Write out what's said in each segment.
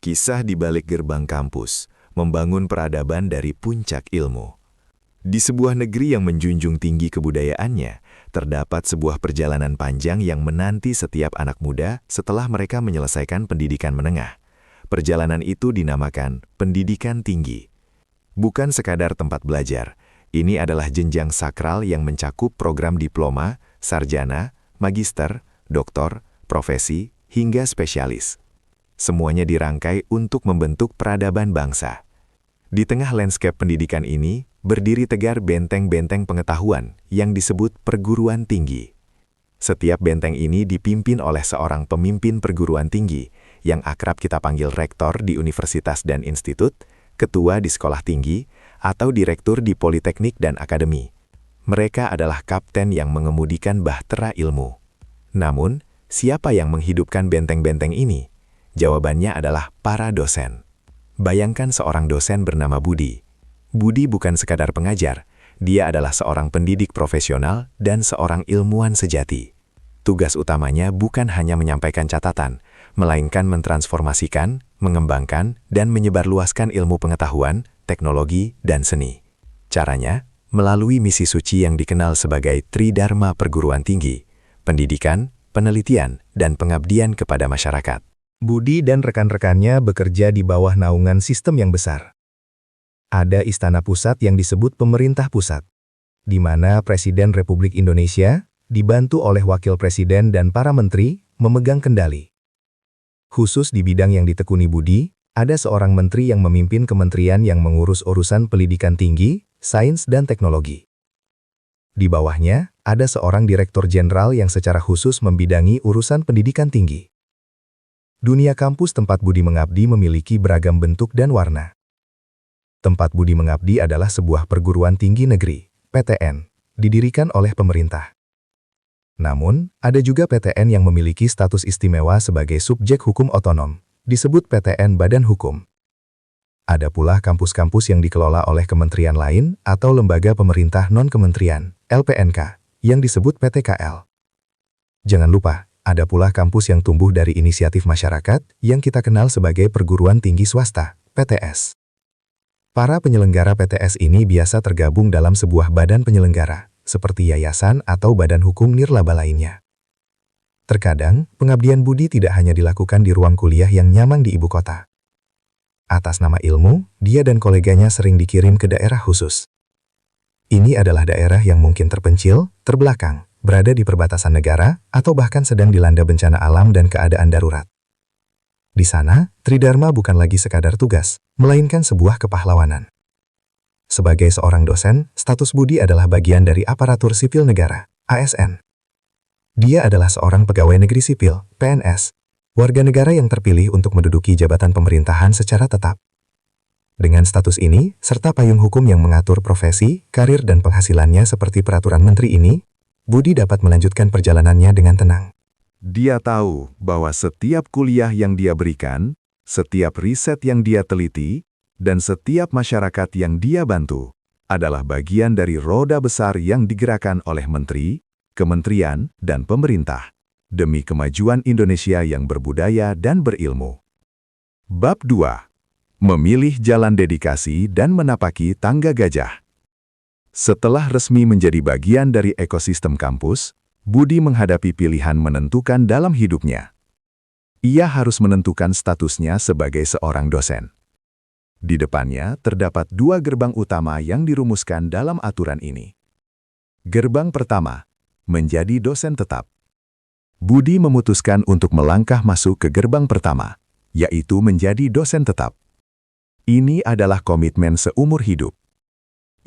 Kisah di balik gerbang kampus, membangun peradaban dari puncak ilmu. Di sebuah negeri yang menjunjung tinggi kebudayaannya, terdapat sebuah perjalanan panjang yang menanti setiap anak muda setelah mereka menyelesaikan pendidikan menengah. Perjalanan itu dinamakan pendidikan tinggi. Bukan sekadar tempat belajar, ini adalah jenjang sakral yang mencakup program diploma, sarjana, magister, doktor, profesi, hingga spesialis. Semuanya dirangkai untuk membentuk peradaban bangsa. Di tengah landscape pendidikan ini, berdiri tegar benteng-benteng pengetahuan yang disebut perguruan tinggi. Setiap benteng ini dipimpin oleh seorang pemimpin perguruan tinggi, yang akrab kita panggil rektor di universitas dan institut, ketua di sekolah tinggi, atau direktur di politeknik dan akademi. Mereka adalah kapten yang mengemudikan bahtera ilmu. Namun, siapa yang menghidupkan benteng-benteng ini? Jawabannya adalah para dosen. Bayangkan seorang dosen bernama Budi. Budi bukan sekadar pengajar, dia adalah seorang pendidik profesional dan seorang ilmuwan sejati. Tugas utamanya bukan hanya menyampaikan catatan, melainkan mentransformasikan, mengembangkan, dan menyebarluaskan ilmu pengetahuan, teknologi, dan seni. Caranya, melalui misi suci yang dikenal sebagai Tridharma Perguruan Tinggi, pendidikan, penelitian, dan pengabdian kepada masyarakat. Budi dan rekan-rekannya bekerja di bawah naungan sistem yang besar. Ada istana pusat yang disebut pemerintah pusat, di mana Presiden Republik Indonesia, dibantu oleh Wakil Presiden dan para menteri, memegang kendali. Khusus di bidang yang ditekuni Budi, ada seorang menteri yang memimpin kementerian yang mengurus urusan pendidikan tinggi, sains dan teknologi. Di bawahnya, ada seorang direktur jenderal yang secara khusus membidangi urusan pendidikan tinggi. Dunia kampus tempat Budi mengabdi memiliki beragam bentuk dan warna. Tempat Budi mengabdi adalah sebuah perguruan tinggi negeri, PTN, didirikan oleh pemerintah. Namun, ada juga PTN yang memiliki status istimewa sebagai subjek hukum otonom, disebut PTN Badan Hukum. Ada pula kampus-kampus yang dikelola oleh kementerian lain atau lembaga pemerintah non-kementerian, LPNK, yang disebut PTKL. Jangan lupa, ada pula kampus yang tumbuh dari inisiatif masyarakat yang kita kenal sebagai perguruan tinggi swasta, PTS. Para penyelenggara PTS ini biasa tergabung dalam sebuah badan penyelenggara, seperti yayasan atau badan hukum nirlaba lainnya. Terkadang, pengabdian Budi tidak hanya dilakukan di ruang kuliah yang nyaman di ibu kota. Atas nama ilmu, dia dan koleganya sering dikirim ke daerah khusus. Ini adalah daerah yang mungkin terpencil, terbelakang, berada di perbatasan negara, atau bahkan sedang dilanda bencana alam dan keadaan darurat. Di sana, Tridharma bukan lagi sekadar tugas, melainkan sebuah kepahlawanan. Sebagai seorang dosen, status Budi adalah bagian dari aparatur sipil negara, ASN. Dia adalah seorang pegawai negeri sipil, PNS, warga negara yang terpilih untuk menduduki jabatan pemerintahan secara tetap. Dengan status ini, serta payung hukum yang mengatur profesi, karir dan penghasilannya seperti peraturan menteri ini, Budi dapat melanjutkan perjalanannya dengan tenang. Dia tahu bahwa setiap kuliah yang dia berikan, setiap riset yang dia teliti, dan setiap masyarakat yang dia bantu adalah bagian dari roda besar yang digerakkan oleh menteri, kementerian, dan pemerintah demi kemajuan Indonesia yang berbudaya dan berilmu. Bab 2. Memilih jalan dedikasi dan menapaki tangga gajah. Setelah resmi menjadi bagian dari ekosistem kampus, Budi menghadapi pilihan menentukan dalam hidupnya. Ia harus menentukan statusnya sebagai seorang dosen. Di depannya terdapat dua gerbang utama yang dirumuskan dalam aturan ini. Gerbang pertama, menjadi dosen tetap. Budi memutuskan untuk melangkah masuk ke gerbang pertama, yaitu menjadi dosen tetap. Ini adalah komitmen seumur hidup.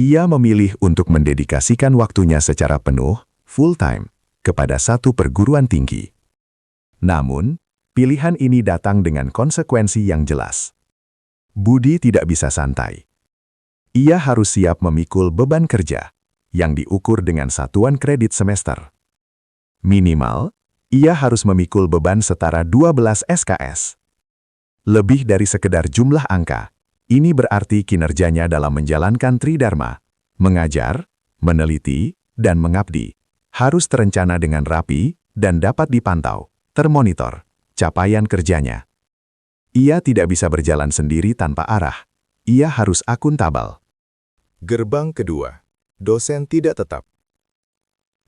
Ia memilih untuk mendedikasikan waktunya secara penuh, full-time, kepada satu perguruan tinggi. Namun, pilihan ini datang dengan konsekuensi yang jelas. Budi tidak bisa santai. Ia harus siap memikul beban kerja, yang diukur dengan satuan kredit semester. Minimal, ia harus memikul beban setara 12 SKS. Lebih dari sekedar jumlah angka, ini berarti kinerjanya dalam menjalankan Tridharma, mengajar, meneliti, dan mengabdi, harus terencana dengan rapi dan dapat dipantau, termonitor, capaian kerjanya. Ia tidak bisa berjalan sendiri tanpa arah. Ia harus akuntabel. Gerbang kedua, dosen tidak tetap.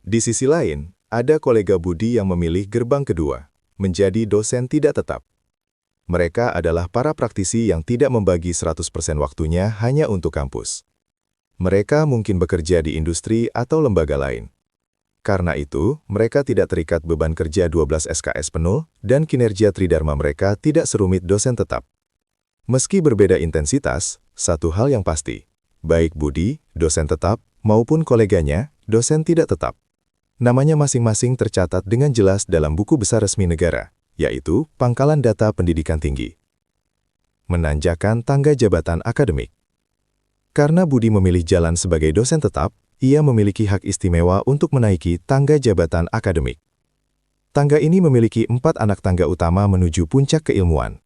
Di sisi lain, ada kolega Budi yang memilih gerbang kedua, menjadi dosen tidak tetap. Mereka adalah para praktisi yang tidak membagi 100% waktunya hanya untuk kampus. Mereka mungkin bekerja di industri atau lembaga lain. Karena itu, mereka tidak terikat beban kerja 12 SKS penuh dan kinerja tridharma mereka tidak serumit dosen tetap. Meski berbeda intensitas, satu hal yang pasti, baik Budi, dosen tetap, maupun koleganya, dosen tidak tetap. Namanya masing-masing tercatat dengan jelas dalam buku besar resmi negara, yaitu Pangkalan Data Pendidikan Tinggi. Menanjakan tangga jabatan akademik. Karena Budi memilih jalan sebagai dosen tetap, ia memiliki hak istimewa untuk menaiki tangga jabatan akademik. Tangga ini memiliki 4 anak tangga utama menuju puncak keilmuan.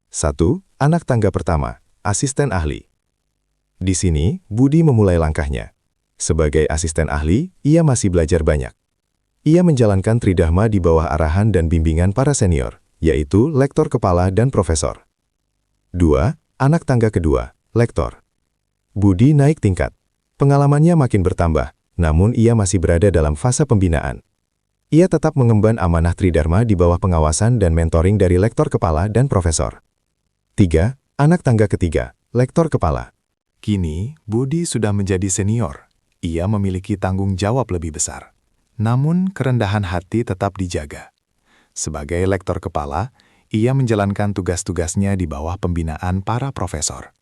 1. Anak tangga pertama, asisten ahli. Di sini, Budi memulai langkahnya. Sebagai asisten ahli, ia masih belajar banyak. Ia menjalankan tridharma di bawah arahan dan bimbingan para senior, yaitu lektor kepala dan profesor. 2. Anak tangga kedua, lektor. Budi naik tingkat. Pengalamannya makin bertambah, namun ia masih berada dalam fase pembinaan. Ia tetap mengemban amanah tridharma di bawah pengawasan dan mentoring dari lektor kepala dan profesor. 3. Anak tangga ketiga, lektor kepala. Kini, Budi sudah menjadi senior. Ia memiliki tanggung jawab lebih besar. Namun, kerendahan hati tetap dijaga. Sebagai lektor kepala, ia menjalankan tugas-tugasnya di bawah pembinaan para profesor.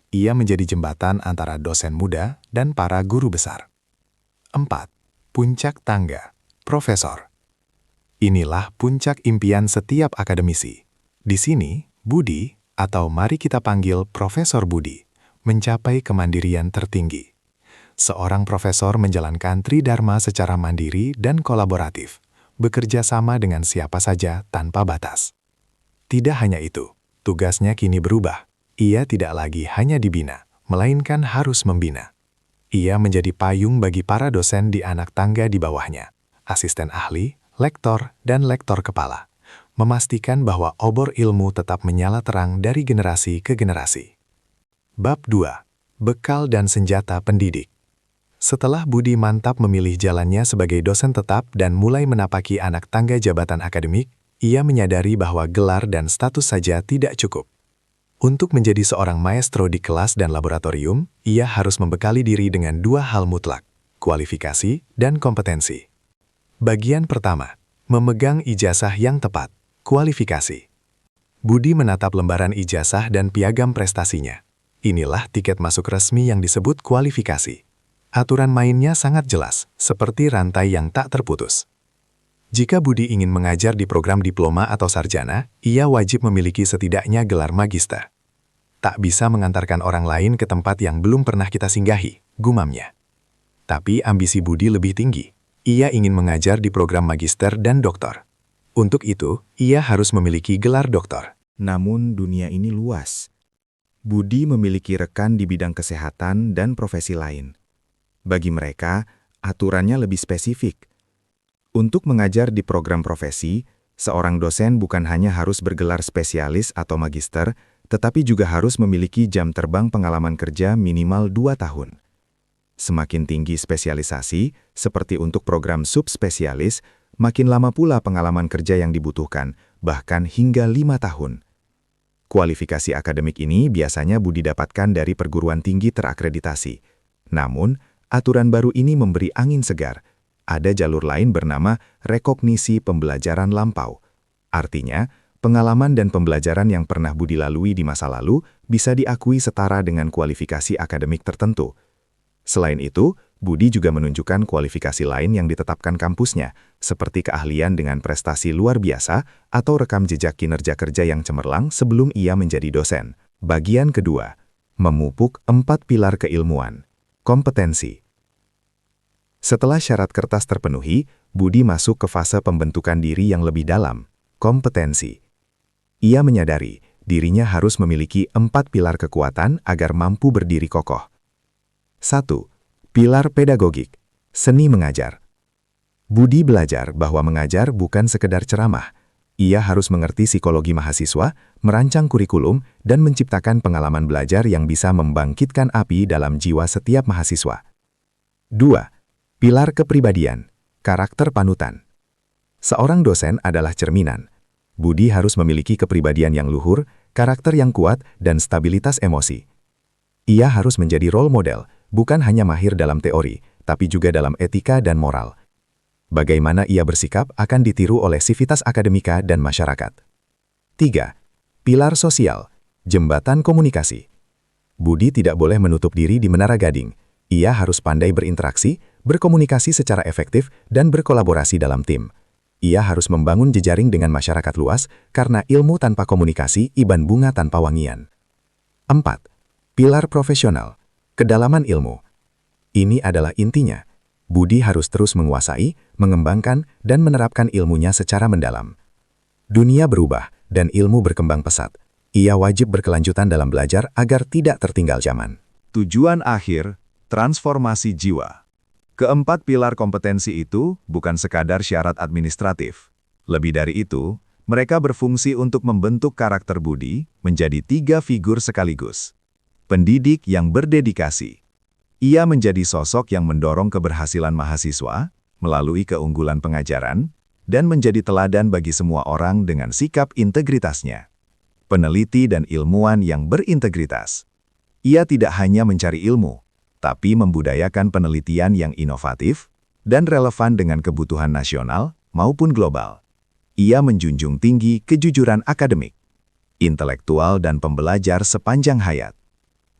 Ia menjadi jembatan antara dosen muda dan para guru besar. 4. Puncak tangga, profesor. Inilah puncak impian setiap akademisi. Di sini, Budi, atau mari kita panggil Profesor Budi, mencapai kemandirian tertinggi. Seorang profesor menjalankan tridharma secara mandiri dan kolaboratif, bekerja sama dengan siapa saja tanpa batas. Tidak hanya itu, tugasnya kini berubah. Ia tidak lagi hanya dibina, melainkan harus membina. Ia menjadi payung bagi para dosen di anak tangga di bawahnya, asisten ahli, lektor, dan lektor kepala, memastikan bahwa obor ilmu tetap menyala terang dari generasi ke generasi. Bab 2. Bekal dan senjata pendidik. Setelah Budi mantap memilih jalannya sebagai dosen tetap dan mulai menapaki anak tangga jabatan akademik, ia menyadari bahwa gelar dan status saja tidak cukup. Untuk menjadi seorang maestro di kelas dan laboratorium, ia harus membekali diri dengan 2 hal mutlak, kualifikasi dan kompetensi. Bagian pertama, memegang ijazah yang tepat, kualifikasi. Budi menatap lembaran ijazah dan piagam prestasinya. Inilah tiket masuk resmi yang disebut kualifikasi. Aturan mainnya sangat jelas, seperti rantai yang tak terputus. Jika Budi ingin mengajar di program diploma atau sarjana, ia wajib memiliki setidaknya gelar magister. Tak bisa mengantarkan orang lain ke tempat yang belum pernah kita singgahi, gumamnya. Tapi ambisi Budi lebih tinggi. Ia ingin mengajar di program magister dan doktor. Untuk itu, ia harus memiliki gelar doktor. Namun dunia ini luas. Budi memiliki rekan di bidang kesehatan dan profesi lain. Bagi mereka, aturannya lebih spesifik. Untuk mengajar di program profesi, seorang dosen bukan hanya harus bergelar spesialis atau magister, tetapi juga harus memiliki jam terbang pengalaman kerja minimal 2 tahun. Semakin tinggi spesialisasi, seperti untuk program subspesialis, makin lama pula pengalaman kerja yang dibutuhkan, bahkan hingga 5 tahun. Kualifikasi akademik ini biasanya Budi dapatkan dari perguruan tinggi terakreditasi. Namun, aturan baru ini memberi angin segar. Ada jalur lain bernama rekognisi pembelajaran lampau. Artinya, pengalaman dan pembelajaran yang pernah Budi lalui di masa lalu bisa diakui setara dengan kualifikasi akademik tertentu. Selain itu, Budi juga menunjukkan kualifikasi lain yang ditetapkan kampusnya, seperti keahlian dengan prestasi luar biasa atau rekam jejak kinerja kerja yang cemerlang sebelum ia menjadi dosen. Bagian kedua, memupuk 4 pilar keilmuan. Kompetensi. Setelah syarat kertas terpenuhi, Budi masuk ke fase pembentukan diri yang lebih dalam, kompetensi. Ia menyadari dirinya harus memiliki 4 pilar kekuatan agar mampu berdiri kokoh. 1. Pilar pedagogik, seni mengajar. Budi belajar bahwa mengajar bukan sekedar ceramah. Ia harus mengerti psikologi mahasiswa, merancang kurikulum, dan menciptakan pengalaman belajar yang bisa membangkitkan api dalam jiwa setiap mahasiswa. 2. Pilar kepribadian, karakter panutan. Seorang dosen adalah cerminan. Budi harus memiliki kepribadian yang luhur, karakter yang kuat, dan stabilitas emosi. Ia harus menjadi role model, bukan hanya mahir dalam teori, tapi juga dalam etika dan moral. Bagaimana ia bersikap akan ditiru oleh sivitas akademika dan masyarakat. 3. Pilar sosial, jembatan komunikasi. Budi tidak boleh menutup diri di Menara Gading. Ia harus pandai berinteraksi, berkomunikasi secara efektif, dan berkolaborasi dalam tim. Ia harus membangun jejaring dengan masyarakat luas, karena ilmu tanpa komunikasi iban bunga tanpa wangian. 4. Pilar profesional, kedalaman ilmu. Ini adalah intinya. Budi harus terus menguasai, mengembangkan, dan menerapkan ilmunya secara mendalam. Dunia berubah, dan ilmu berkembang pesat. Ia wajib berkelanjutan dalam belajar agar tidak tertinggal zaman. Tujuan akhir, transformasi jiwa. Keempat pilar kompetensi itu bukan sekadar syarat administratif. Lebih dari itu, mereka berfungsi untuk membentuk karakter Budi menjadi 3 figur sekaligus. Pendidik yang berdedikasi. Ia menjadi sosok yang mendorong keberhasilan mahasiswa melalui keunggulan pengajaran dan menjadi teladan bagi semua orang dengan sikap integritasnya. Peneliti dan ilmuwan yang berintegritas. Ia tidak hanya mencari ilmu, tapi membudayakan penelitian yang inovatif dan relevan dengan kebutuhan nasional maupun global. Ia menjunjung tinggi kejujuran akademik, intelektual dan pembelajar sepanjang hayat.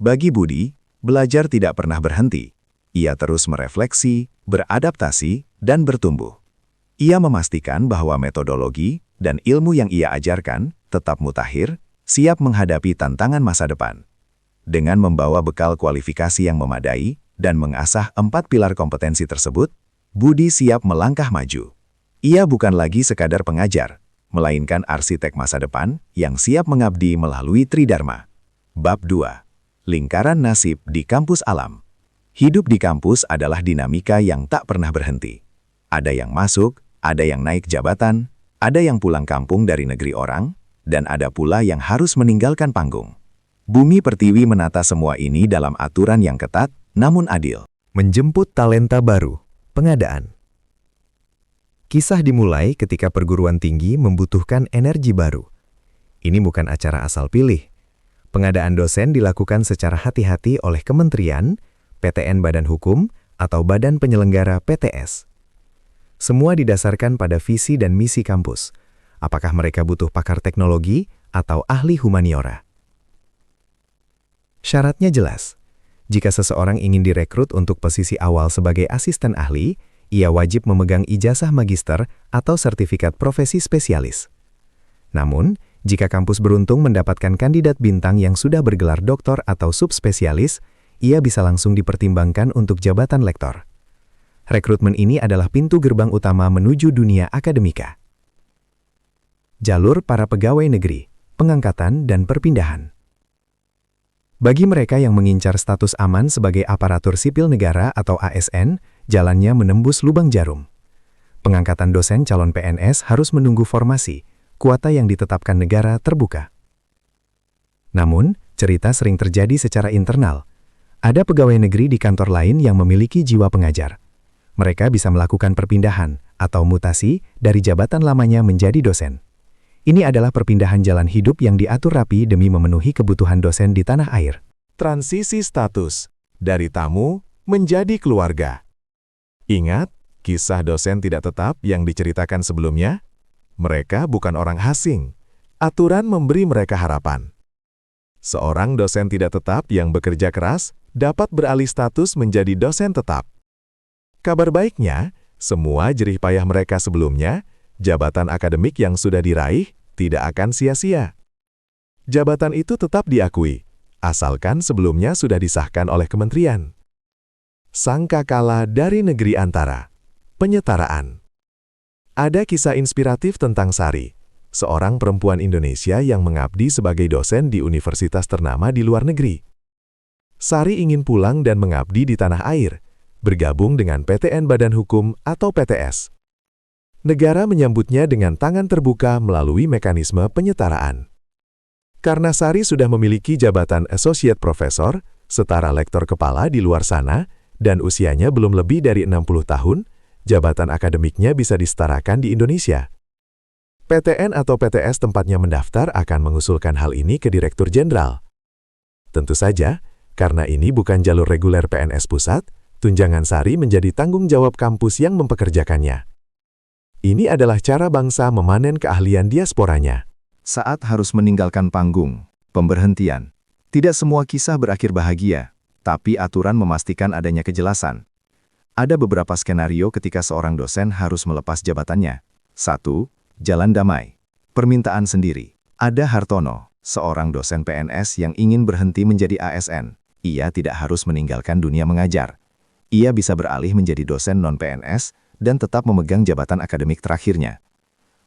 Bagi Budi, belajar tidak pernah berhenti. Ia terus merefleksi, beradaptasi, dan bertumbuh. Ia memastikan bahwa metodologi dan ilmu yang ia ajarkan tetap mutakhir, siap menghadapi tantangan masa depan. Dengan membawa bekal kualifikasi yang memadai dan mengasah 4 pilar kompetensi tersebut, Budi siap melangkah maju. Ia bukan lagi sekadar pengajar, melainkan arsitek masa depan yang siap mengabdi melalui Tridharma. Bab 2. Lingkaran nasib di kampus alam. Hidup di kampus adalah dinamika yang tak pernah berhenti. Ada yang masuk, ada yang naik jabatan, ada yang pulang kampung dari negeri orang, dan ada pula yang harus meninggalkan panggung. Bumi Pertiwi menata semua ini dalam aturan yang ketat, namun adil. Menjemput talenta baru, pengadaan. Kisah dimulai ketika perguruan tinggi membutuhkan energi baru. Ini bukan acara asal pilih. Pengadaan dosen dilakukan secara hati-hati oleh kementerian, PTN Badan Hukum, atau Badan Penyelenggara PTS. Semua didasarkan pada visi dan misi kampus. Apakah mereka butuh pakar teknologi atau ahli humaniora? Syaratnya jelas. Jika seseorang ingin direkrut untuk posisi awal sebagai asisten ahli, ia wajib memegang ijazah magister atau sertifikat profesi spesialis. Namun, jika kampus beruntung mendapatkan kandidat bintang yang sudah bergelar doktor atau subspesialis, ia bisa langsung dipertimbangkan untuk jabatan lektor. Rekrutmen ini adalah pintu gerbang utama menuju dunia akademika. Jalur para pegawai negeri, pengangkatan dan perpindahan. Bagi mereka yang mengincar status aman sebagai aparatur sipil negara atau ASN, jalannya menembus lubang jarum. Pengangkatan dosen calon PNS harus menunggu formasi, kuota yang ditetapkan negara terbuka. Namun, cerita sering terjadi secara internal. Ada pegawai negeri di kantor lain yang memiliki jiwa pengajar. Mereka bisa melakukan perpindahan atau mutasi dari jabatan lamanya menjadi dosen. Ini adalah perpindahan jalan hidup yang diatur rapi demi memenuhi kebutuhan dosen di tanah air. Transisi status, dari tamu menjadi keluarga. Ingat, kisah dosen tidak tetap yang diceritakan sebelumnya? Mereka bukan orang asing. Aturan memberi mereka harapan. Seorang dosen tidak tetap yang bekerja keras dapat beralih status menjadi dosen tetap. Kabar baiknya, semua jerih payah mereka sebelumnya, jabatan akademik yang sudah diraih tidak akan sia-sia. Jabatan itu tetap diakui, asalkan sebelumnya sudah disahkan oleh kementerian. Sangkakala dari negeri antara. Penyetaraan. Ada kisah inspiratif tentang Sari, seorang perempuan Indonesia yang mengabdi sebagai dosen di universitas ternama di luar negeri. Sari ingin pulang dan mengabdi di tanah air, bergabung dengan PTN Badan Hukum atau PTS. Negara menyambutnya dengan tangan terbuka melalui mekanisme penyetaraan. Karena Sari sudah memiliki jabatan Associate Professor, setara lektor kepala di luar sana, dan usianya belum lebih dari 60 tahun, jabatan akademiknya bisa disetarakan di Indonesia. PTN atau PTS tempatnya mendaftar akan mengusulkan hal ini ke Direktur Jenderal. Tentu saja, karena ini bukan jalur reguler PNS pusat, tunjangan Sari menjadi tanggung jawab kampus yang mempekerjakannya. Ini adalah cara bangsa memanen keahlian diasporanya. Saat harus meninggalkan panggung, pemberhentian. Tidak semua kisah berakhir bahagia, tapi aturan memastikan adanya kejelasan. Ada beberapa skenario ketika seorang dosen harus melepas jabatannya. 1. Jalan damai. Permintaan sendiri. Ada Hartono, seorang dosen PNS yang ingin berhenti menjadi ASN. Ia tidak harus meninggalkan dunia mengajar. Ia bisa beralih menjadi dosen non-PNS dan tetap memegang jabatan akademik terakhirnya.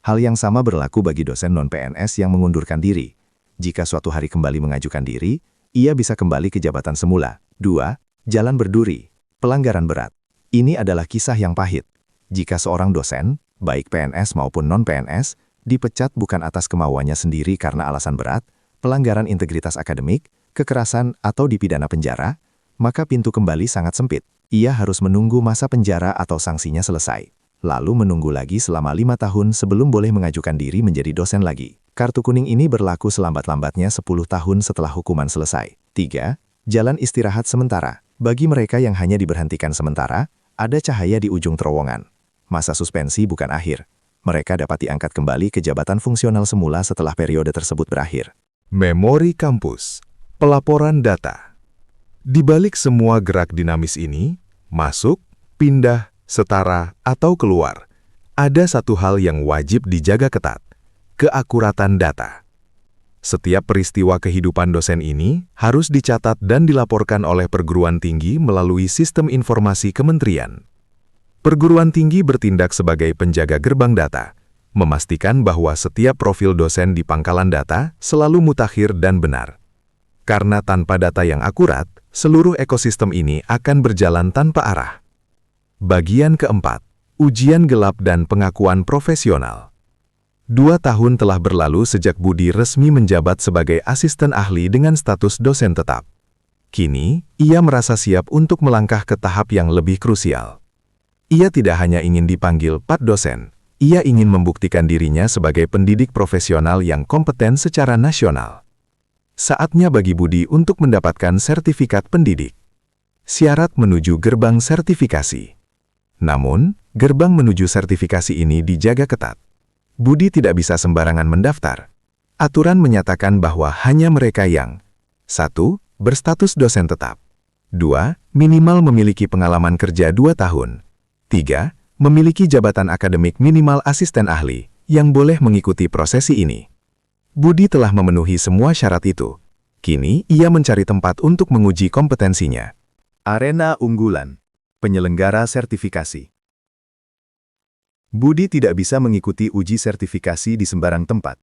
Hal yang sama berlaku bagi dosen non-PNS yang mengundurkan diri. Jika suatu hari kembali mengajukan diri, ia bisa kembali ke jabatan semula. 2. Jalan berduri. Pelanggaran berat. Ini adalah kisah yang pahit. Jika seorang dosen, baik PNS maupun non-PNS, dipecat bukan atas kemauannya sendiri karena alasan berat, pelanggaran integritas akademik, kekerasan, atau dipidana penjara, maka pintu kembali sangat sempit. Ia harus menunggu masa penjara atau sanksinya selesai, lalu menunggu lagi selama 5 tahun sebelum boleh mengajukan diri menjadi dosen lagi. Kartu kuning ini berlaku selambat-lambatnya 10 tahun setelah hukuman selesai. 3. Jalan istirahat sementara. Bagi mereka yang hanya diberhentikan sementara, ada cahaya di ujung terowongan. Masa suspensi bukan akhir. Mereka dapat diangkat kembali ke jabatan fungsional semula setelah periode tersebut berakhir. Memori kampus. Pelaporan data. Di balik semua gerak dinamis ini, masuk, pindah, setara, atau keluar, ada satu hal yang wajib dijaga ketat, keakuratan data. Setiap peristiwa kehidupan dosen ini harus dicatat dan dilaporkan oleh perguruan tinggi melalui sistem informasi kementerian. Perguruan tinggi bertindak sebagai penjaga gerbang data, memastikan bahwa setiap profil dosen di pangkalan data selalu mutakhir dan benar. Karena tanpa data yang akurat, seluruh ekosistem ini akan berjalan tanpa arah. Bagian keempat, ujian gelap dan pengakuan profesional. 2 tahun telah berlalu sejak Budi resmi menjabat sebagai asisten ahli dengan status dosen tetap. Kini, ia merasa siap untuk melangkah ke tahap yang lebih krusial. Ia tidak hanya ingin dipanggil Pak Dosen, ia ingin membuktikan dirinya sebagai pendidik profesional yang kompeten secara nasional. Saatnya bagi Budi untuk mendapatkan sertifikat pendidik. Syarat menuju gerbang sertifikasi. Namun, gerbang menuju sertifikasi ini dijaga ketat. Budi tidak bisa sembarangan mendaftar. Aturan menyatakan bahwa hanya mereka yang 1. Berstatus dosen tetap. 2. Minimal memiliki pengalaman kerja 2 tahun. 3. Memiliki jabatan akademik minimal asisten ahli yang boleh mengikuti prosesi ini. Budi telah memenuhi semua syarat itu. Kini, ia mencari tempat untuk menguji kompetensinya. Arena unggulan. Penyelenggara sertifikasi. Budi tidak bisa mengikuti uji sertifikasi di sembarang tempat.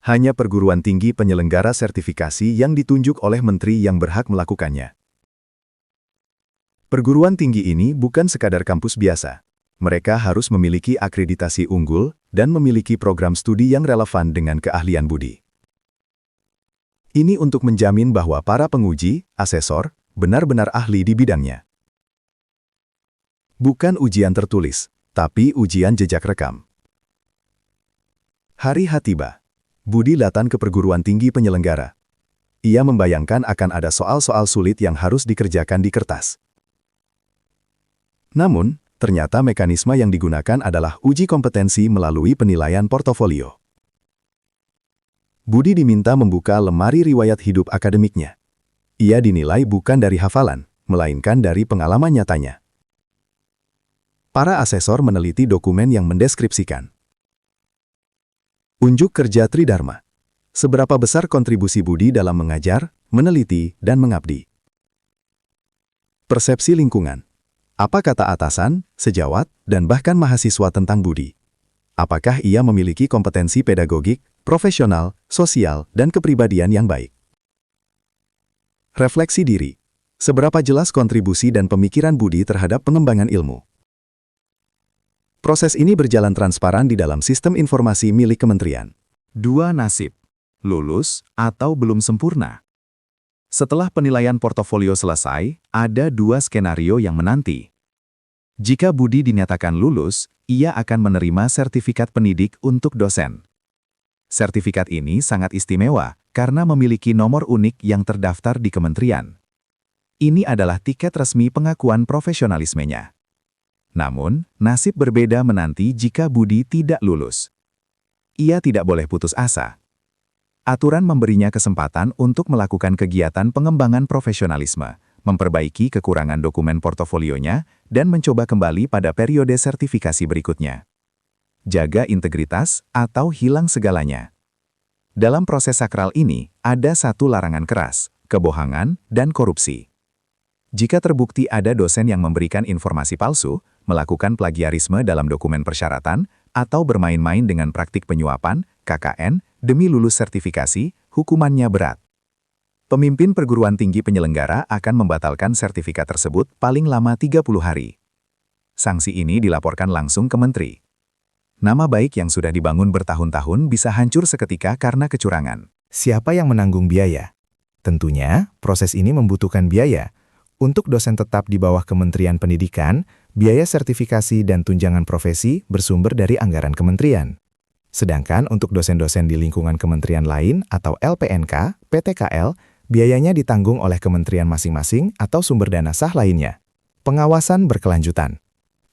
Hanya perguruan tinggi penyelenggara sertifikasi yang ditunjuk oleh menteri yang berhak melakukannya. Perguruan tinggi ini bukan sekadar kampus biasa. Mereka harus memiliki akreditasi unggul dan memiliki program studi yang relevan dengan keahlian Budi. Ini untuk menjamin bahwa para penguji, asesor, benar-benar ahli di bidangnya. Bukan ujian tertulis, tapi ujian jejak rekam. Hari H tiba. Budi datang ke perguruan tinggi penyelenggara. Ia membayangkan akan ada soal-soal sulit yang harus dikerjakan di kertas. Namun, ternyata mekanisme yang digunakan adalah uji kompetensi melalui penilaian portofolio. Budi diminta membuka lemari riwayat hidup akademiknya. Ia dinilai bukan dari hafalan, melainkan dari pengalaman nyatanya. Para asesor meneliti dokumen yang mendeskripsikan. Unjuk kerja Tridharma. Seberapa besar kontribusi Budi dalam mengajar, meneliti, dan mengabdi? Persepsi lingkungan. Apa kata atasan, sejawat, dan bahkan mahasiswa tentang Budi? Apakah ia memiliki kompetensi pedagogik, profesional, sosial, dan kepribadian yang baik? Refleksi diri. Seberapa jelas kontribusi dan pemikiran Budi terhadap pengembangan ilmu? Proses ini berjalan transparan di dalam sistem informasi milik kementerian. 2 nasib, lulus atau belum sempurna. Setelah penilaian portofolio selesai, ada 2 skenario yang menanti. Jika Budi dinyatakan lulus, ia akan menerima sertifikat pendidik untuk dosen. Sertifikat ini sangat istimewa karena memiliki nomor unik yang terdaftar di kementerian. Ini adalah tiket resmi pengakuan profesionalismenya. Namun, nasib berbeda menanti jika Budi tidak lulus. Ia tidak boleh putus asa. Aturan memberinya kesempatan untuk melakukan kegiatan pengembangan profesionalisme, memperbaiki kekurangan dokumen portofolionya, dan mencoba kembali pada periode sertifikasi berikutnya. Jaga integritas atau hilang segalanya. Dalam proses sakral ini, ada 1 larangan keras, kebohongan, dan korupsi. Jika terbukti ada dosen yang memberikan informasi palsu, melakukan plagiarisme dalam dokumen persyaratan, atau bermain-main dengan praktik penyuapan, KKN, demi lulus sertifikasi, hukumannya berat. Pemimpin perguruan tinggi penyelenggara akan membatalkan sertifikat tersebut paling lama 30 hari. Sanksi ini dilaporkan langsung ke menteri. Nama baik yang sudah dibangun bertahun-tahun bisa hancur seketika karena kecurangan. Siapa yang menanggung biaya? Tentunya, proses ini membutuhkan biaya. Untuk dosen tetap di bawah Kementerian Pendidikan, biaya sertifikasi dan tunjangan profesi bersumber dari anggaran kementerian. Sedangkan untuk dosen-dosen di lingkungan kementerian lain atau LPNK, PTKL, biayanya ditanggung oleh kementerian masing-masing atau sumber dana sah lainnya. Pengawasan berkelanjutan.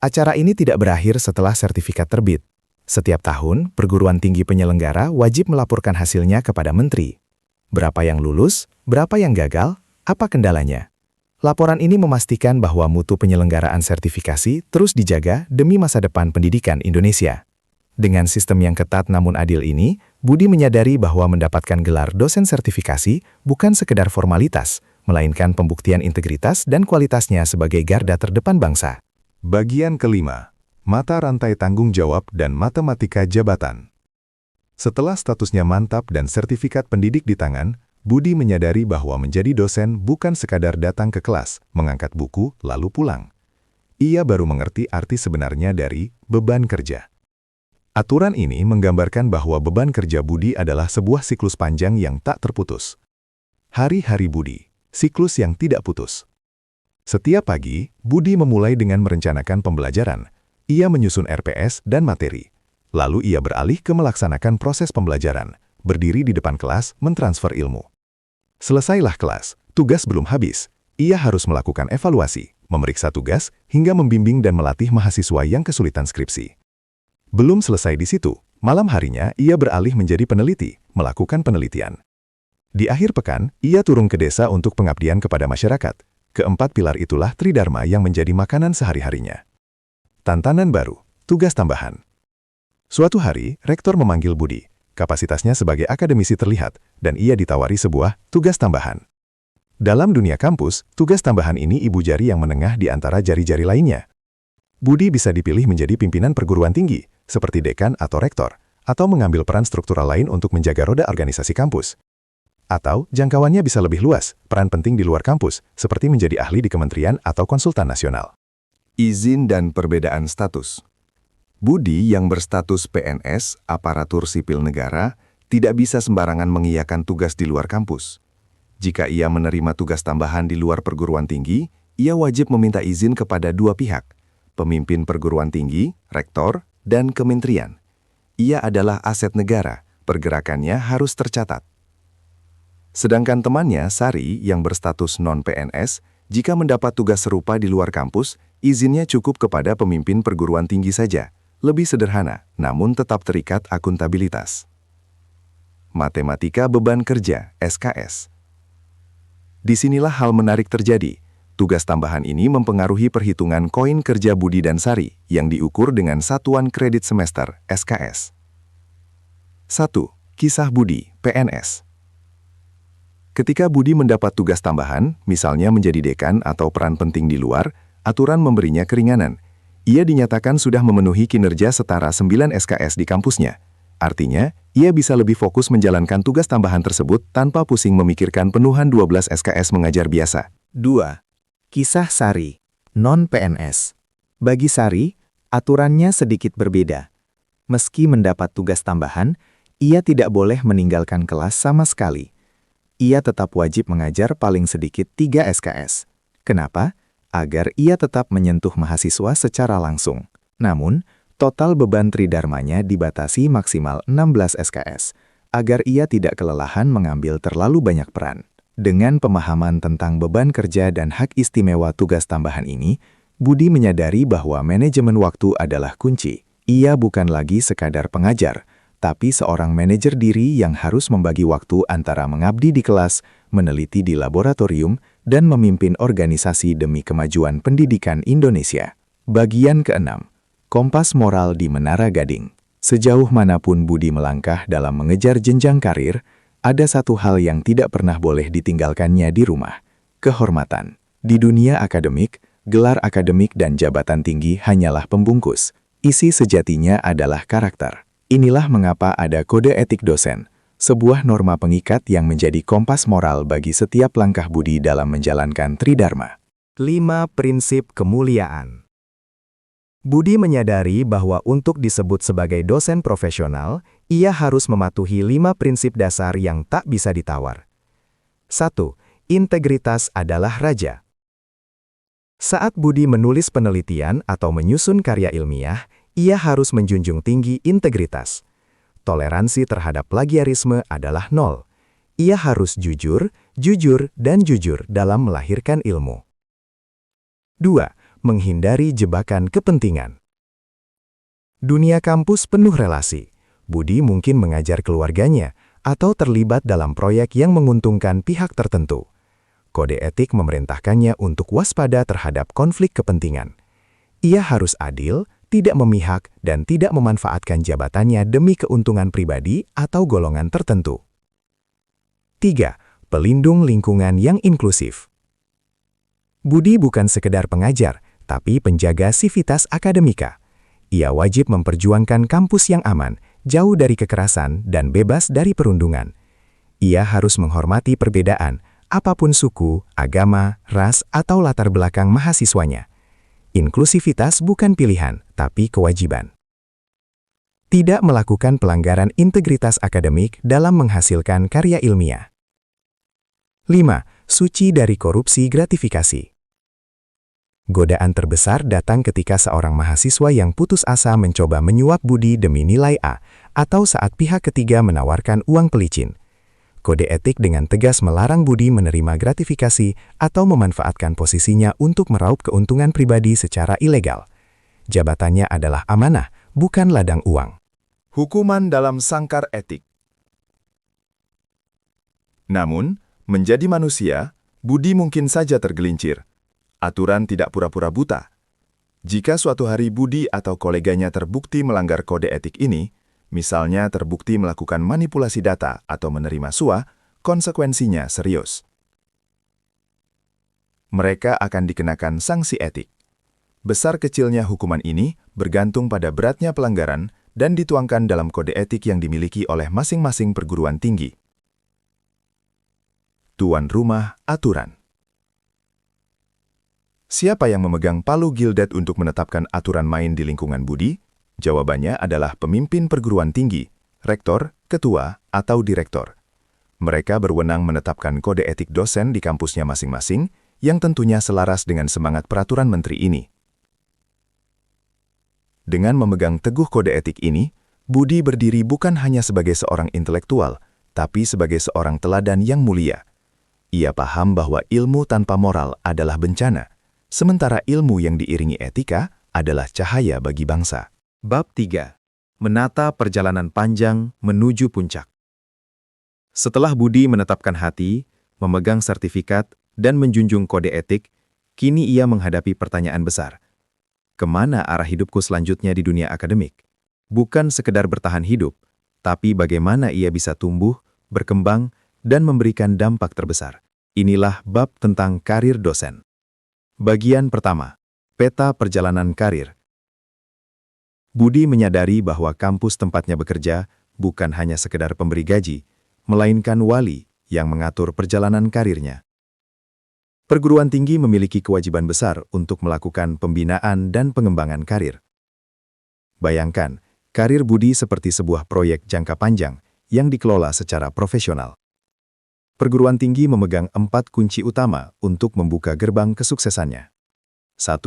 Acara ini tidak berakhir setelah sertifikat terbit. Setiap tahun, perguruan tinggi penyelenggara wajib melaporkan hasilnya kepada menteri. Berapa yang lulus, berapa yang gagal, apa kendalanya. Laporan ini memastikan bahwa mutu penyelenggaraan sertifikasi terus dijaga demi masa depan pendidikan Indonesia. Dengan sistem yang ketat namun adil ini, Budi menyadari bahwa mendapatkan gelar dosen sertifikasi bukan sekedar formalitas, melainkan pembuktian integritas dan kualitasnya sebagai garda terdepan bangsa. Bagian kelima, mata rantai tanggung jawab dan matematika jabatan. Setelah statusnya mantap dan sertifikat pendidik di tangan, Budi menyadari bahwa menjadi dosen bukan sekadar datang ke kelas, mengangkat buku, lalu pulang. Ia baru mengerti arti sebenarnya dari beban kerja. Aturan ini menggambarkan bahwa beban kerja Budi adalah sebuah siklus panjang yang tak terputus. Hari-hari Budi, siklus yang tidak putus. Setiap pagi, Budi memulai dengan merencanakan pembelajaran. Ia menyusun RPS dan materi. Lalu ia beralih ke melaksanakan proses pembelajaran, berdiri di depan kelas, mentransfer ilmu. Selesailah kelas, tugas belum habis. Ia harus melakukan evaluasi, memeriksa tugas, hingga membimbing dan melatih mahasiswa yang kesulitan skripsi. Belum selesai di situ, malam harinya ia beralih menjadi peneliti, melakukan penelitian. Di akhir pekan, ia turun ke desa untuk pengabdian kepada masyarakat. Keempat pilar itulah Tridharma yang menjadi makanan sehari-harinya. Tantangan baru, tugas tambahan. Suatu hari, rektor memanggil Budi. Kapasitasnya sebagai akademisi terlihat, dan ia ditawari sebuah tugas tambahan. Dalam dunia kampus, tugas tambahan ini ibu jari yang menengah di antara jari-jari lainnya. Budi bisa dipilih menjadi pimpinan perguruan tinggi, seperti dekan atau rektor, atau mengambil peran struktural lain untuk menjaga roda organisasi kampus. Atau, jangkauannya bisa lebih luas, peran penting di luar kampus, seperti menjadi ahli di kementerian atau konsultan nasional. Izin dan perbedaan status. Budi yang berstatus PNS, aparatur sipil negara, tidak bisa sembarangan mengiyakan tugas di luar kampus. Jika ia menerima tugas tambahan di luar perguruan tinggi, ia wajib meminta izin kepada 2 pihak, pemimpin perguruan tinggi, rektor, dan kementerian. Ia adalah aset negara, pergerakannya harus tercatat. Sedangkan temannya, Sari, yang berstatus non-PNS, jika mendapat tugas serupa di luar kampus, izinnya cukup kepada pemimpin perguruan tinggi saja. Lebih sederhana, namun tetap terikat akuntabilitas. Matematika beban kerja, SKS. Disinilah hal menarik terjadi. Tugas tambahan ini mempengaruhi perhitungan koin kerja Budi dan Sari yang diukur dengan satuan kredit semester, SKS. 1. Kisah Budi, PNS. Ketika Budi mendapat tugas tambahan, misalnya menjadi dekan atau peran penting di luar, aturan memberinya keringanan. Ia dinyatakan sudah memenuhi kinerja setara 9 SKS di kampusnya. Artinya, ia bisa lebih fokus menjalankan tugas tambahan tersebut tanpa pusing memikirkan penuhan 12 SKS mengajar biasa. 2. Kisah Sari, non-PNS. Bagi Sari, Aturannya sedikit berbeda. Meski mendapat tugas tambahan, ia tidak boleh meninggalkan kelas sama sekali. Ia tetap wajib mengajar paling sedikit 3 SKS. Kenapa? Agar ia tetap menyentuh mahasiswa secara langsung. Namun, total beban tridharmanya dibatasi maksimal 16 SKS, agar ia tidak kelelahan mengambil terlalu banyak peran. Dengan pemahaman tentang beban kerja dan hak istimewa tugas tambahan ini, Budi menyadari bahwa manajemen waktu adalah kunci. Ia bukan lagi sekadar pengajar, tapi seorang manajer diri yang harus membagi waktu antara mengabdi di kelas, meneliti di laboratorium, dan memimpin organisasi demi kemajuan pendidikan Indonesia. Bagian ke-6. Kompas moral di Menara Gading. Sejauh manapun Budi melangkah dalam mengejar jenjang karir, ada satu hal yang tidak pernah boleh ditinggalkannya di rumah: kehormatan. Di dunia akademik, gelar akademik dan jabatan tinggi hanyalah pembungkus. Isi sejatinya adalah karakter. Inilah mengapa ada kode etik dosen, sebuah norma pengikat yang menjadi kompas moral bagi setiap langkah Budi dalam menjalankan Tridharma. 5 prinsip kemuliaan. Budi menyadari bahwa untuk disebut sebagai dosen profesional, ia harus mematuhi 5 prinsip dasar yang tak bisa ditawar. 1. Integritas adalah raja. Saat Budi menulis penelitian atau menyusun karya ilmiah, ia harus menjunjung tinggi integritas. Toleransi terhadap plagiarisme adalah 0. Ia harus jujur, dan jujur dalam melahirkan ilmu. 2. Menghindari jebakan kepentingan. Dunia kampus penuh relasi. Budi mungkin mengajar keluarganya atau terlibat dalam proyek yang menguntungkan pihak tertentu. Kode etik memerintahkannya untuk waspada terhadap konflik kepentingan. Ia harus adil, tidak memihak, dan tidak memanfaatkan jabatannya demi keuntungan pribadi atau golongan tertentu. 3. Pelindung lingkungan yang inklusif. Budi bukan sekedar pengajar, tapi penjaga sivitas akademika. Ia wajib memperjuangkan kampus yang aman, jauh dari kekerasan, dan bebas dari perundungan. Ia harus menghormati perbedaan, apapun suku, agama, ras, atau latar belakang mahasiswanya. Inklusivitas bukan pilihan, tapi kewajiban. Tidak melakukan pelanggaran integritas akademik dalam menghasilkan karya ilmiah. 5. Suci dari korupsi gratifikasi. Godaan terbesar datang ketika seorang mahasiswa yang putus asa mencoba menyuap Budi demi nilai A, atau saat pihak ketiga menawarkan uang pelicin. Kode etik dengan tegas melarang Budi menerima gratifikasi atau memanfaatkan posisinya untuk meraup keuntungan pribadi secara ilegal. Jabatannya adalah amanah, bukan ladang uang. Hukuman dalam sangkar etik. Namun, menjadi manusia, Budi mungkin saja tergelincir. Aturan tidak pura-pura buta. Jika suatu hari Budi atau koleganya terbukti melanggar kode etik ini, misalnya terbukti melakukan manipulasi data atau menerima suap, konsekuensinya serius. Mereka akan dikenakan sanksi etik. Besar kecilnya hukuman ini bergantung pada beratnya pelanggaran dan dituangkan dalam kode etik yang dimiliki oleh masing-masing perguruan tinggi. Tuan rumah aturan. Siapa yang memegang palu gildet untuk menetapkan aturan main di lingkungan Budi? Jawabannya adalah pemimpin perguruan tinggi, rektor, ketua, atau direktor. Mereka berwenang menetapkan kode etik dosen di kampusnya masing-masing, yang tentunya selaras dengan semangat peraturan menteri ini. Dengan memegang teguh kode etik ini, Budi berdiri bukan hanya sebagai seorang intelektual, tapi sebagai seorang teladan yang mulia. Ia paham bahwa ilmu tanpa moral adalah bencana, sementara ilmu yang diiringi etika adalah cahaya bagi bangsa. Bab 3. Menata perjalanan panjang menuju puncak. Setelah Budi menetapkan hati, memegang sertifikat, dan menjunjung kode etik, kini ia menghadapi pertanyaan besar. Kemana arah hidupku selanjutnya di dunia akademik? Bukan sekedar bertahan hidup, tapi bagaimana ia bisa tumbuh, berkembang, dan memberikan dampak terbesar. Inilah bab tentang karir dosen. Bagian pertama. Peta perjalanan karir. Budi menyadari bahwa kampus tempatnya bekerja bukan hanya sekedar pemberi gaji, melainkan wali yang mengatur perjalanan karirnya. Perguruan tinggi memiliki kewajiban besar untuk melakukan pembinaan dan pengembangan karir. Bayangkan, karir Budi seperti sebuah proyek jangka panjang yang dikelola secara profesional. Perguruan tinggi memegang 4 kunci utama untuk membuka gerbang kesuksesannya. 1.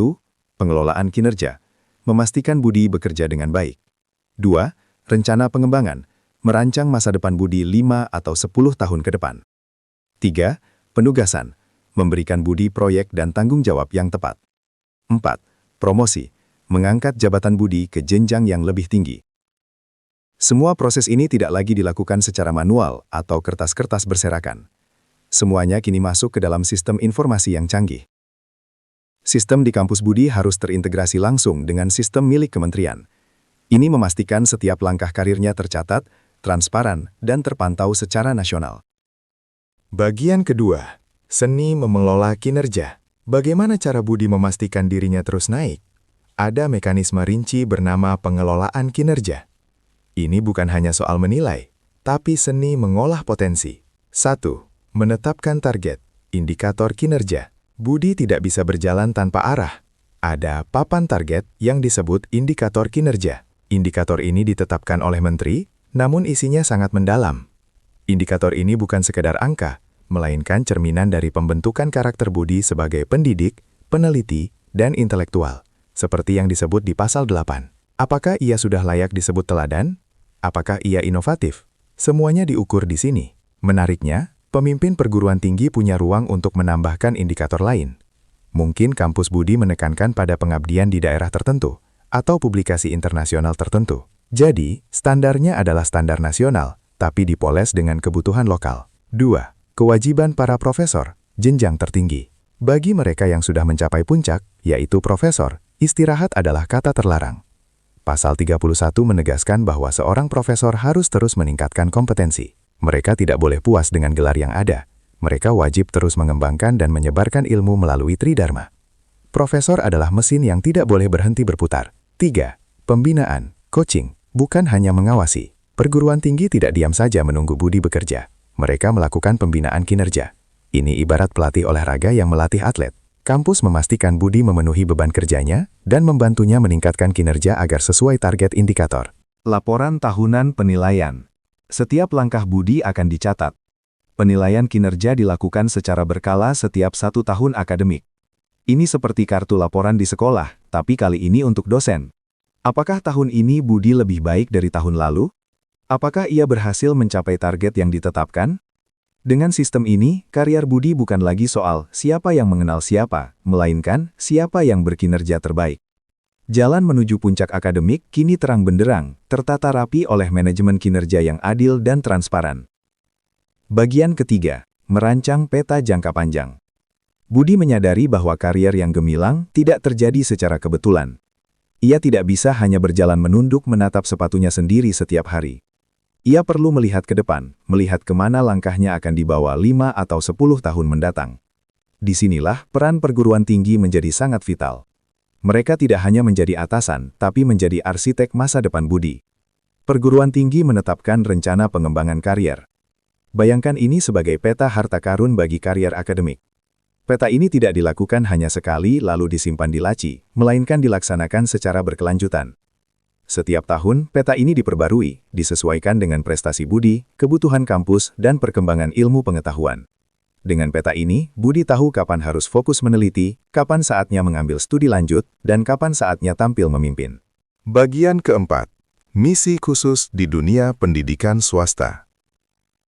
Pengelolaan kinerja, memastikan Budi bekerja dengan baik. 2. Rencana pengembangan, merancang masa depan Budi 5 atau 10 tahun ke depan. 3. Penugasan, memberikan Budi proyek dan tanggung jawab yang tepat. 4. Promosi, mengangkat jabatan Budi ke jenjang yang lebih tinggi. Semua proses ini tidak lagi dilakukan secara manual atau kertas-kertas berserakan. Semuanya kini masuk ke dalam sistem informasi yang canggih. Sistem di kampus Budi harus terintegrasi langsung dengan sistem milik kementerian. Ini memastikan setiap langkah karirnya tercatat, transparan, dan terpantau secara nasional. Bagian kedua, seni mengelola kinerja. Bagaimana cara Budi memastikan dirinya terus naik? Ada mekanisme rinci bernama pengelolaan kinerja. Ini bukan hanya soal menilai, tapi seni mengolah potensi. 1. Menetapkan target, indikator kinerja. Budi tidak bisa berjalan tanpa arah. Ada papan target yang disebut indikator kinerja. Indikator ini ditetapkan oleh menteri, namun isinya sangat mendalam. Indikator ini bukan sekedar angka, melainkan cerminan dari pembentukan karakter Budi sebagai pendidik, peneliti, dan intelektual, seperti yang disebut di pasal 8. Apakah ia sudah layak disebut teladan? Apakah ia inovatif? Semuanya diukur di sini. Menariknya, pemimpin perguruan tinggi punya ruang untuk menambahkan indikator lain. Mungkin kampus Budi menekankan pada pengabdian di daerah tertentu, atau publikasi internasional tertentu. Jadi, standarnya adalah standar nasional, tapi dipoles dengan kebutuhan lokal. 2. Kewajiban para profesor, jenjang tertinggi. Bagi mereka yang sudah mencapai puncak, yaitu profesor, istirahat adalah kata terlarang. Pasal 31 menegaskan bahwa seorang profesor harus terus meningkatkan kompetensi. Mereka tidak boleh puas dengan gelar yang ada. Mereka wajib terus mengembangkan dan menyebarkan ilmu melalui Tridharma. Profesor adalah mesin yang tidak boleh berhenti berputar. 3. Pembinaan, coaching, bukan hanya mengawasi. Perguruan tinggi tidak diam saja menunggu Budi bekerja. Mereka melakukan pembinaan kinerja. Ini ibarat pelatih olahraga yang melatih atlet. Kampus memastikan Budi memenuhi beban kerjanya dan membantunya meningkatkan kinerja agar sesuai target indikator. Laporan tahunan penilaian. Setiap langkah Budi akan dicatat. Penilaian kinerja dilakukan secara berkala setiap 1 tahun akademik. Ini seperti kartu laporan di sekolah, tapi kali ini untuk dosen. Apakah tahun ini Budi lebih baik dari tahun lalu? Apakah ia berhasil mencapai target yang ditetapkan? Dengan sistem ini, karier Budi bukan lagi soal siapa yang mengenal siapa, melainkan siapa yang berkinerja terbaik. Jalan menuju puncak akademik kini terang benderang, tertata rapi oleh manajemen kinerja yang adil dan transparan. Bagian ketiga, merancang peta jangka panjang. Budi menyadari bahwa karier yang gemilang tidak terjadi secara kebetulan. Ia tidak bisa hanya berjalan menunduk menatap sepatunya sendiri setiap hari. Ia perlu melihat ke depan, melihat kemana langkahnya akan dibawa 5 atau 10 tahun mendatang. Disinilah peran perguruan tinggi menjadi sangat vital. Mereka tidak hanya menjadi atasan, tapi menjadi arsitek masa depan Budi. Perguruan tinggi menetapkan rencana pengembangan karier. Bayangkan ini sebagai peta harta karun bagi karier akademik. Peta ini tidak dilakukan hanya sekali lalu disimpan di laci, melainkan dilaksanakan secara berkelanjutan. Setiap tahun, peta ini diperbarui, disesuaikan dengan prestasi Budi, kebutuhan kampus, dan perkembangan ilmu pengetahuan. Dengan peta ini, Budi tahu kapan harus fokus meneliti, kapan saatnya mengambil studi lanjut, dan kapan saatnya tampil memimpin. Bagian keempat, misi khusus di dunia pendidikan swasta.